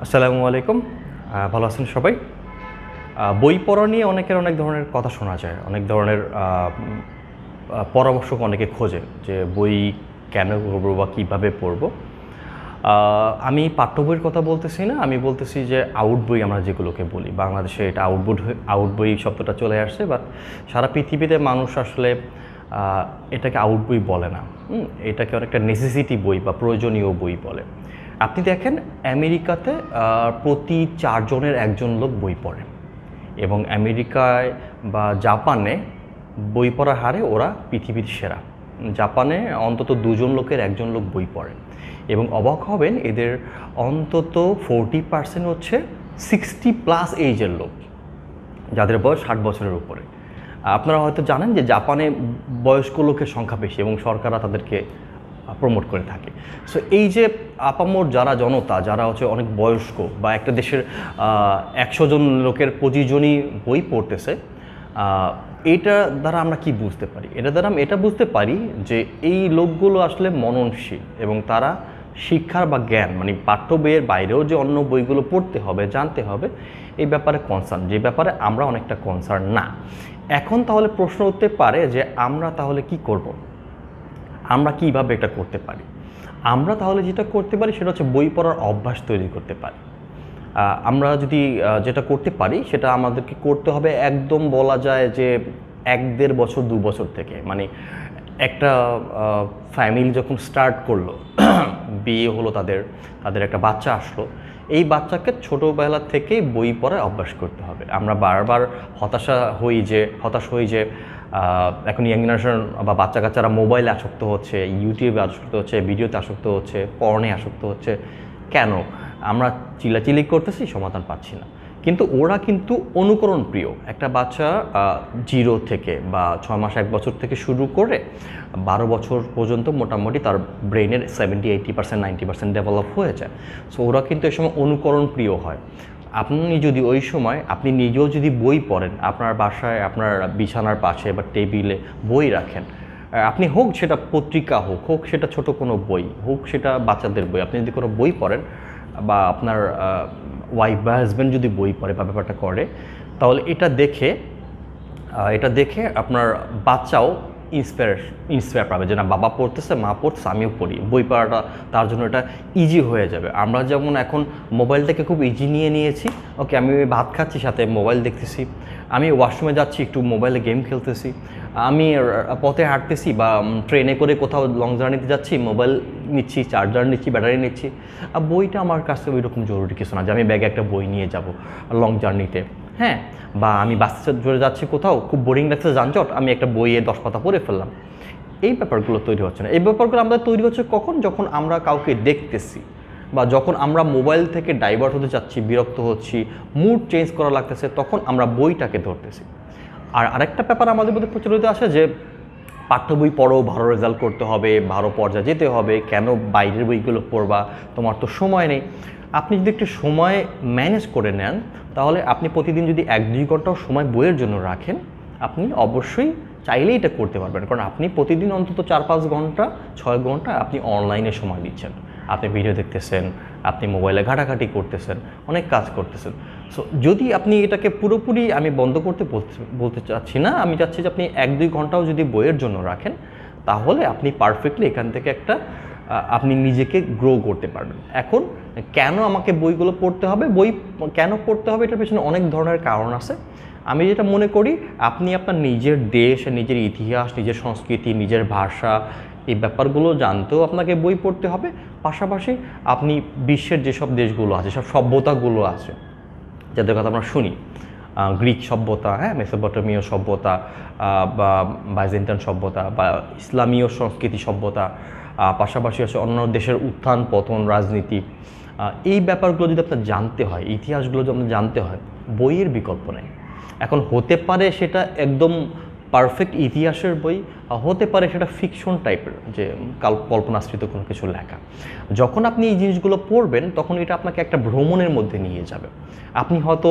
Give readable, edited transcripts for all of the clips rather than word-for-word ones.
আসসালামু আলাইকুম। ভালো আছেন সবাই? বই পড়া নিয়ে অনেকের অনেক ধরনের কথা শোনা যায়। অনেক ধরনের পরামর্শ অনেকে খোঁজে যে বই কেন পড়বো বা কীভাবে পড়বো। আমি পাঠ্য বইয়ের কথা বলতেছি না, আমি বলতেছি যে আউট বই আমরা যেগুলোকে বলি। বাংলাদেশে এটা আউট বই শব্দটা চলে আসছে, বাট সারা পৃথিবীতে মানুষ আসলে এটাকে আউট বই বলে না। এটাকে অনেকটা নেসেসিটি বই বা প্রয়োজনীয় বই বলে। আপনি দেখেন আমেরিকাতে প্রতি 4 জনের একজন লোক বই পড়ে, এবং আমেরিকায় বা জাপানে বই পড়ার হারে ওরা পৃথিবীর সেরা। জাপানে অন্তত 2 জন লোকের 1 জন লোক বই পড়ে, এবং অবাক হবেন এদের অন্তত 40% হচ্ছে 60+ এইজের লোক, যাদের বয়স 60 বছরের উপরে। আপনারা হয়তো জানেন যে জাপানে বয়স্ক লোকের সংখ্যা বেশি এবং সরকাররা তাদেরকে প্রমোট করে থাকে। সো এই যে আপামর যারা জনতা, যারা হচ্ছে অনেক বয়স্ক, বা একটা দেশের 100 জন লোকের 25 জনই বই পড়তেছে, এইটা দ্বারা আমরা কি বুঝতে পারি? এটা দ্বারা আমরা এটা বুঝতে পারি যে এই লোকগুলো আসলে মননশীল, এবং তারা শিক্ষার বা জ্ঞান মানে পাঠ্য বইয়ের বাইরেও যে অন্য বইগুলো পড়তে হবে, জানতে হবে, এই ব্যাপারে কনসার্ন, যে ব্যাপারে আমরা অনেকটা কনসার্ন না। এখন তাহলে প্রশ্ন উঠতে পারে যে আমরা তাহলে কি করব? আমরা কীভাবে এটা করতে পারি? আমরা তাহলে যেটা করতে পারি সেটা হচ্ছে বই পড়ার অভ্যাস তৈরি করতে পারি। আমরা যদি যেটা করতে পারি সেটা আমাদেরকে করতে হবে, একদম বলা যায় যে 1-1.5 বছর 2 বছর থেকে। মানে একটা ফ্যামিলি যখন স্টার্ট করলো, বিয়ে হলো, তাদের একটা বাচ্চা আসলো, এই বাচ্চাকে ছোটোবেলা থেকেই বই পড়ার অভ্যাস করতে হবে। আমরা বারবার হতাশ হই যে এখন ইয়াং জেনারেশন বা বাচ্চা কাচ্চারা মোবাইলে আসক্ত হচ্ছে, ইউটিউবে আসক্ত হচ্ছে, ভিডিওতে আসক্ত হচ্ছে, পর্নে আসক্ত হচ্ছে। কেন? আমরা চিল্লাচিল্লি করতেছি, সমাধান পাচ্ছি না। কিন্তু ওরা কিন্তু অনুকরণ প্রিয়। একটা বাচ্চা 0 থেকে বা 6 মাস 1 বছর থেকে শুরু করে 12 বছর পর্যন্ত মোটামুটি তার ব্রেনের 70-80% 90% ডেভেলপ হয়ে যায়। সো ওরা কিন্তু এই সময় অনুকরণ প্রিয় হয়। আপনি যদি ওই সময় আপনি নিজেও যদি বই পড়েন, আপনার বাসায় আপনার বিছানার পাশে বা টেবিলে বই রাখেন, আপনি হোক সেটা পত্রিকা হোক সেটা ছোট কোনো বই হোক, সেটা বাচ্চাদের বই, আপনি যদি কোনো বই পড়েন, বা আপনার ওয়াইফ বা হাজব্যান্ড যদি বই পড়ে বা ব্যাপারটা করে, তাহলে এটা দেখে আপনার বাচ্চাও ইন্সপায়ার পাবে যে না, বাবা পড়তেছে, মা পড়তেছে, আমিও পড়ি। বই পড়াটা তার জন্য এটা ইজি হয়ে যাবে। আমরা যেমন এখন মোবাইলটাকে খুব ইজি নিয়ে নিয়েছি, ওকে আমি ভাত খাচ্ছি সাথে মোবাইল দেখতেছি, আমি ওয়াশরুমে যাচ্ছি একটু মোবাইলে গেম খেলতেছি, আমি পথে হাঁটতেছি বা ট্রেনে করে কোথাও লং জার্নিতে যাচ্ছি, মোবাইল নিচ্ছি, চার্জার নিচ্ছি, ব্যাটারি নিচ্ছি। আর বইটা আমার কাছে ওই রকম জরুরি কিছু না যে আমি ব্যাগে একটা বই নিয়ে যাব লং জার্নিতে। হ্যাঁ, বা আমি বাসে চড়ে যাচ্ছি কোথাও, খুব বোরিং লাগছে যানজট, আমি একটা বইয়ে 10 পাতা পড়ে ফেললাম। এই ব্যাপারগুলো তৈরি হচ্ছে না। এই ব্যাপারগুলো আমরা তৈরি হচ্ছে কখন? যখন আমরা কাউকে দেখতেছি, বা যখন আমরা মোবাইল থেকে ডাইভার্ট হতে চাচ্ছি, বিরক্ত হচ্ছি, মুড চেঞ্জ করা লাগতেছে, তখন আমরা বইটাকে ধরতেছি। আর আরেকটা ব্যাপার আমাদের মধ্যে প্রচলিত আছে যে পাঠ্য বই পড়ো, ভালো রেজাল্ট করতে হবে, ভালো পর্যায়ে যেতে হবে, কেন বাইরের বইগুলো পড়বা, তোমার তো সময় নেই। আপনি যদি একটু সময় ম্যানেজ করে নেন, তাহলে আপনি প্রতিদিন যদি 1-2 ঘন্টাও সময় বইয়ের জন্য রাখেন, আপনি অবশ্যই চাইলেই এটা করতে পারবেন। কারণ আপনি প্রতিদিন অন্তত 4-5 ঘন্টা 6 ঘন্টা আপনি অনলাইনে সময় দিচ্ছেন, আপনি ভিডিও দেখতেছেন, আপনি মোবাইলে ঘাটাঘাটি করতেছেন, অনেক কাজ করতেছেন। সো যদি আপনি এটাকে পুরোপুরি, আমি বন্ধ করতে বলতে চাচ্ছি না, আমি চাচ্ছি যে আপনি 1-2 ঘন্টাও যদি বইয়ের জন্য রাখেন, তাহলে আপনি পারফেক্টলি এখান থেকে একটা আপনি নিজেকে গ্রো করতে পারবেন। এখন কেন আমাকে বইগুলো পড়তে হবে, বই কেন পড়তে হবে, এটার পেছনে অনেক ধরনের কারণ আছে। আমি যেটা মনে করি, আপনি আপনার নিজের দেশ, নিজের ইতিহাস, নিজের সংস্কৃতি, নিজের ভাষা, এই ব্যাপারগুলো জানতেও আপনাকে বই পড়তে হবে। পাশাপাশি আপনি বিশ্বের যেসব দেশগুলো আছে, সব সভ্যতাগুলো আছে যাদের কথা আমরা শুনি, গ্রিক সভ্যতা, হ্যাঁ, মেসোপটেমীয় সভ্যতা, বা বাইজেন্টাইন সভ্যতা, বা ইসলামীয় সংস্কৃতি সভ্যতা, পাশাপাশি আছে অন্য দেশের উত্থান পতন, রাজনীতি, এই ব্যাপারগুলো যদি আপনার জানতে হয়, ইতিহাসগুলো যদি আপনার জানতে হয়, বইয়ের বিকল্প নেই। এখন হতে পারে সেটা একদম পারফেক্ট ইতিহাসের বই, হতে পারে সেটা ফিকশন টাইপের, যে কল্পনাশ্রিত কোনো কিছু লেখা। যখন আপনি এই জিনিসগুলো পড়বেন, তখন এটা আপনাকে একটা ভ্রমণের মধ্যে নিয়ে যাবে। আপনি হয়তো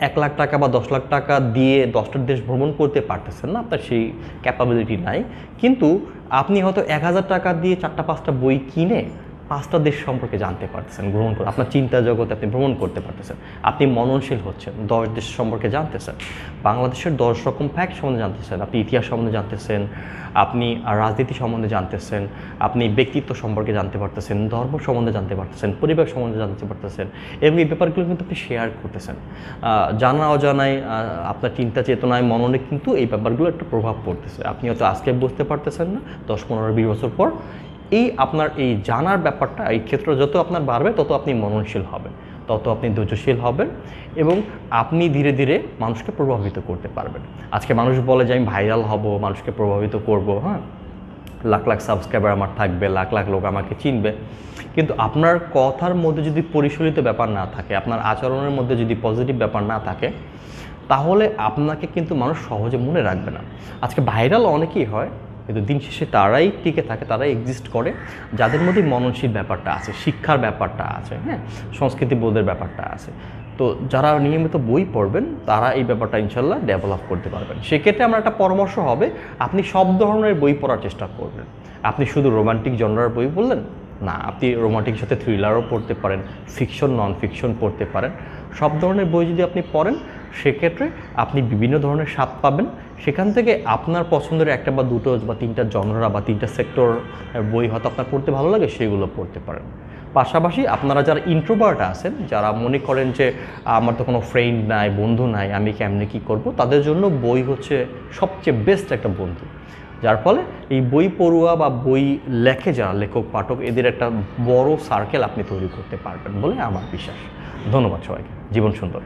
1 লাখ টাকা বা 10 লাখ টাকা দিয়ে 10টা দেশ ভ্রমণ করতে পারতেছেন না, আপনার সেই ক্যাপাবিলিটি নাই। কিন্তু আপনি হয়তো 1000 টাকা দিয়ে 4-5টা বই কিনে 5টা দেশ সম্পর্কে জানতে পারতেছেন, গ্রহণ করে আপনার চিন্তা জগতে আপনি ভ্রমণ করতে পারতেছেন, আপনি মননশীল হচ্ছেন, 10 দেশ সম্পর্কে জানতেছেন, বাংলাদেশের 10 রকম ফ্যাক্ট সম্বন্ধে জানতেছেন, আপনি ইতিহাস সম্বন্ধে জানতেছেন, আপনি রাজনীতি সম্বন্ধে জানতেছেন, আপনি ব্যক্তিত্ব সম্পর্কে জানতে পারতেছেন, ধর্ম সম্বন্ধে জানতে পারতেছেন, পরিবার সম্বন্ধে জানতে পারতেছেন, এবং এই ব্যাপারগুলো কিন্তু আপনি শেয়ার করতেছেন। জানা অজানায় আপনার চিন্তা চেতনায় মননে কিন্তু এই ব্যাপারগুলো একটা প্রভাব পড়তেছে। আপনি হয়তো আজকে বুঝতে পারতেছেন না, 10, 15, 20 বছর পর এই আপনার এই জানার ব্যাপারটা, এই ক্ষেত্র যত আপনার বাড়বে তত আপনি মননশীল হবেন, তত আপনি ধৈর্যশীল হবেন, এবং আপনি ধীরে ধীরে মানুষকে প্রভাবিত করতে পারবেন। আজকে মানুষ বলে যে আমি ভাইরাল হব, মানুষকে প্রভাবিত করব, হ্যাঁ, লাখ লাখ সাবস্ক্রাইবার আমার থাকবে, লাখ লাখ লোক আমাকে চিনবে, কিন্তু আপনার কথার মধ্যে যদি পরিশীলিত ব্যাপার না থাকে, আপনার আচরণের মধ্যে যদি পজিটিভ ব্যাপার না থাকে, তাহলে আপনাকে কিন্তু মানুষ সহজে মনে রাখবে না। আজকে ভাইরাল অনেকেই হয়, কিন্তু দিন শেষে তারাই টিকে থাকে, তারাই এক্সিস্ট করে যাদের মধ্যে মননশীল ব্যাপারটা আছে, শিক্ষার ব্যাপারটা আছে, হ্যাঁ, সংস্কৃতি বোধের ব্যাপারটা আছে। তো যারা নিয়মিত বই পড়বেন তারা এই ব্যাপারটা ইনশাল্লাহ ডেভেলপ করতে পারবেন। সেক্ষেত্রে আমার একটা পরামর্শ হবে, আপনি সব ধরনের বই পড়ার চেষ্টা করবেন। আপনি শুধু রোমান্টিক জনরার বই পড়লেন না, আপনি রোমান্টিকের সাথে থ্রিলারও পড়তে পারেন, ফিকশন নন ফিকশন পড়তে পারেন। সব ধরনের বই যদি আপনি পড়েন, সেক্ষেত্রে আপনি বিভিন্ন ধরনের স্বাদ পাবেন। সেখান থেকে আপনার পছন্দের একটা বা দুটো বা তিনটা জনরা বা তিনটা সেক্টর বই হয়তো আপনার পড়তে ভালো লাগে, সেগুলো পড়তে পারেন। পাশাপাশি আপনারা যারা ইন্ট্রোভার্ট আছেন, যারা মনে করেন যে আমার তো কোনো ফ্রেন্ড নাই, বন্ধু নাই, আমি কেমনে কী করব, তাদের জন্য বই হচ্ছে সবচেয়ে বেস্ট একটা বন্ধু। যার ফলে এই বই পড়ুয়া বা বই লেখে যারা লেখক পাঠক, এদের একটা বড় সার্কেল আপনি তৈরি করতে পারবেন বলে আমার বিশ্বাস। ধন্যবাদ সবাইকে। জীবন সুন্দর।